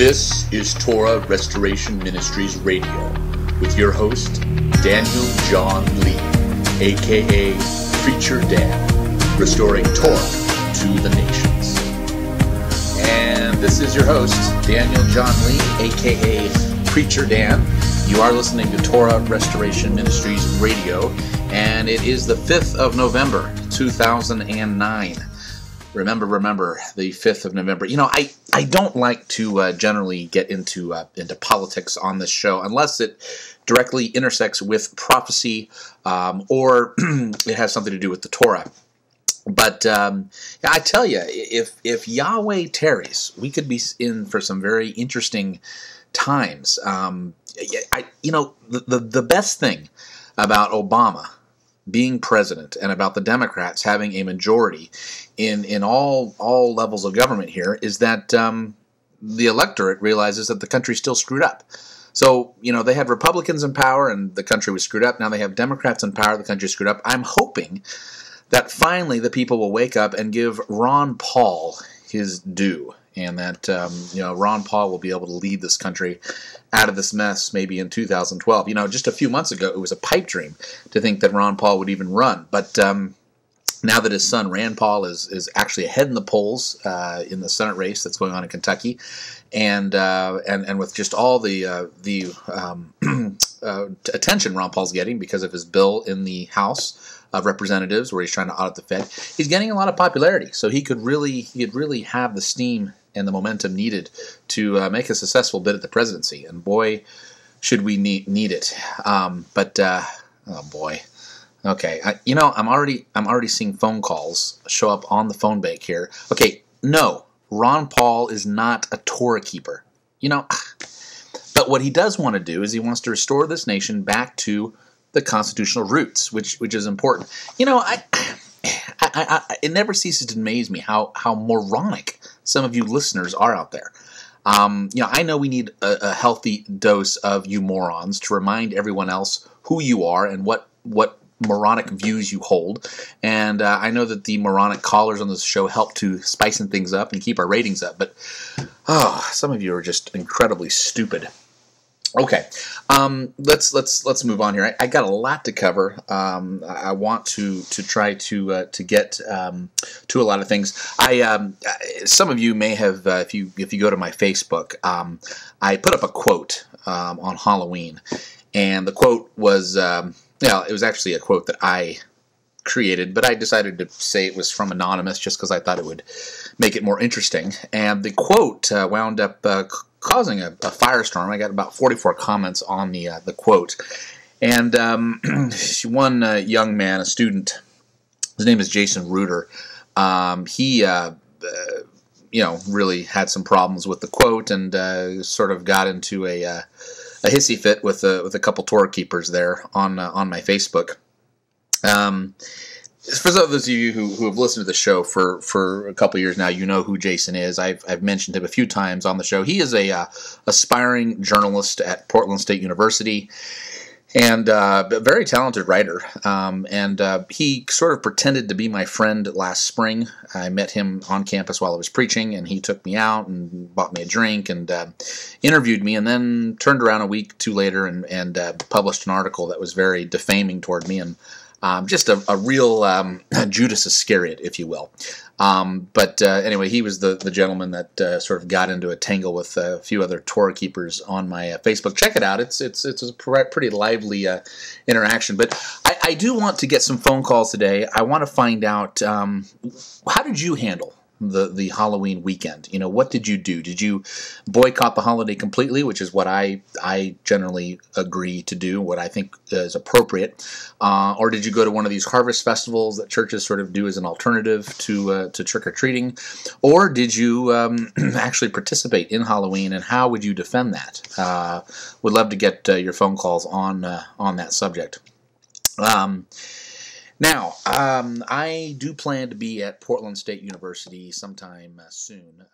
This is Torah Restoration Ministries Radio with your host, Daniel John Lee, aka Preacher Dan, restoring Torah to the nations. And this is your host, Daniel John Lee, aka Preacher Dan. You are listening to Torah Restoration Ministries Radio, and it is the 5th of November, 2009. Remember, the 5th of November. You know, I don't like to generally get into politics on this show unless it directly intersects with prophecy or it has something to do with the Torah. But I tell you, if Yahweh tarries, we could be in for some very interesting times. The best thing about Obama being president and about the Democrats having a majority in all levels of government here is that the electorate realizes that the country's still screwed up. So, they had Republicans in power and the country was screwed up. Now they have Democrats in power, the country's screwed up. I'm hoping that finally the people will wake up and give Ron Paul his due, and that Ron Paul will be able to lead this country out of this mess maybe in 2012. Just a few months ago, it was a pipe dream to think that Ron Paul would even run. But now that his son Rand Paul is actually ahead in the polls in the Senate race that's going on in Kentucky, and with just all the attention Ron Paul's getting because of his bill in the House of Representatives, where he's trying to audit the Fed, he's getting a lot of popularity. So he could really have the steam and the momentum needed to make a successful bid at the presidency. And boy, should we need it. Oh boy. Okay, I'm already seeing phone calls show up on the phone bank here. Okay, no, Ron Paul is not a Torah keeper. But what he does want to do is he wants to restore this nation back to the constitutional roots, which is important. It never ceases to amaze me how moronic some of you listeners are out there. I know we need a healthy dose of you morons to remind everyone else who you are and what moronic views you hold. And I know that the moronic callers on this show help to spicing things up and keep our ratings up. But some of you are just incredibly stupid. Okay, let's move on here. I got a lot to cover. I want to try to get to a lot of things. Some of you may have, if you go to my Facebook, I put up a quote on Halloween, and the quote was it was actually a quote that I created, but I decided to say it was from anonymous just because I thought it would make it more interesting. And the quote wound up causing a firestorm. I got about 44 comments on the quote. And one young man, a student, his name is Jason Reuter, he really had some problems with the quote and sort of got into a hissy fit with a couple Torah keepers there on my Facebook. For those of you who have listened to the show for a couple years now, you know who Jason is. I've mentioned him a few times on the show. He is a aspiring journalist at Portland State University and a very talented writer. He sort of pretended to be my friend last spring. I met him on campus while I was preaching, and he took me out and bought me a drink and interviewed me, and then turned around a week or two later and published an article that was very defaming toward me and just a real Judas Iscariot, if you will. Anyway, he was the gentleman that sort of got into a tangle with a few other Torah keepers on my Facebook. Check it out. It's a pretty lively interaction. But I do want to get some phone calls today. I want to find out, how did you handle the Halloween weekend? What did you do? Did you boycott the holiday completely, which is what I generally agree to do, what I think is appropriate, or did you go to one of these harvest festivals that churches sort of do as an alternative to trick-or-treating, or did you actually participate in Halloween, and how would you defend that? Would love to get your phone calls on that subject. Now, I do plan to be at Portland State University sometime soon.